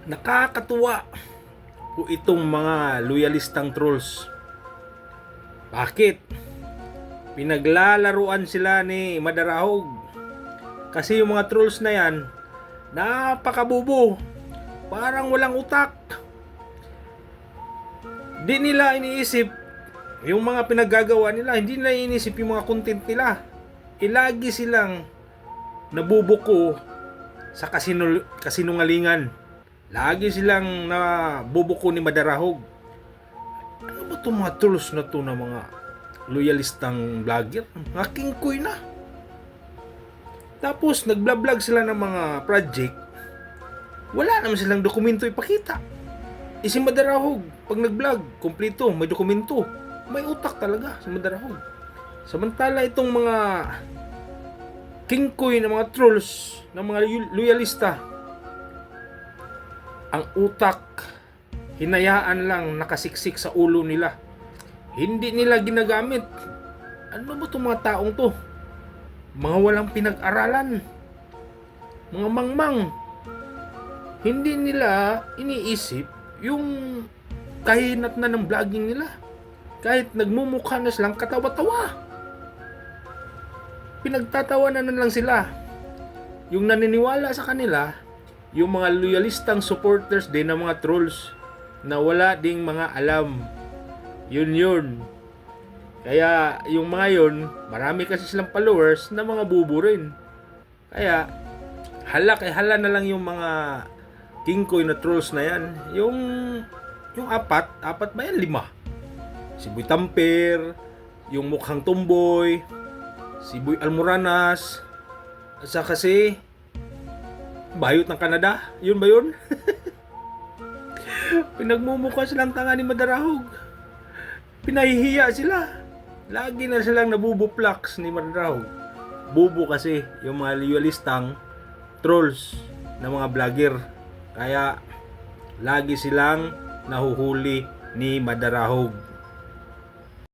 Nakakatuwa po itong mga loyalistang trolls. Bakit? Pinaglalaruan sila ni Madarahog. Kasi yung mga trolls na yan, napakabubo. Parang walang utak. Di nila iniisip yung mga pinaggagawa nila. Hindi nila iniisip yung mga content nila. Lagi silang nabubuko sa kasinungalingan. Lagi silang nabubuko ni Madarahog. Ano ba itong mga trolls na to na mga loyalistang vlogger? Mga kingkoy na. Tapos nagblog sila ng mga project. Wala naman silang dokumento ipakita. Si Madarahog, pag nag-vlog, kumpleto, may dokumento. May utak talaga si Madarahog. Samantala itong mga kingkoy na mga trolls, na mga loyalista, ang utak, hinayaan lang nakasiksik sa ulo nila. Hindi nila ginagamit. Ano ba itong mga taong to? Mga walang pinag-aralan. Mga mangmang. Hindi nila iniisip yung kahinat na ng vlogging nila. Kahit nagmumukha na silang katawa-tawa. Pinagtatawanan na lang sila. Yung naniniwala sa kanila, yung mga loyalistang supporters din ng mga trolls na wala ding mga alam. Yun. Kaya yung mga yun, marami kasi silang followers na mga bubo rin. Kaya hala na lang yung mga kingkoy na trolls na yan. Yung apat ba yan? 5. Si Boy Tamper, yung mukhang tomboy, si Boy Almoranas, at saka si Bayot ng Canada. Yun ba yun? Pinagmumukha silang tanga ni Madarahog. Pinahihiya sila. Lagi na silang nabubuplax ni Madarahog. Bubo kasi yung mga loyalistang trolls na mga vlogger. Kaya lagi silang nahuhuli ni Madarahog.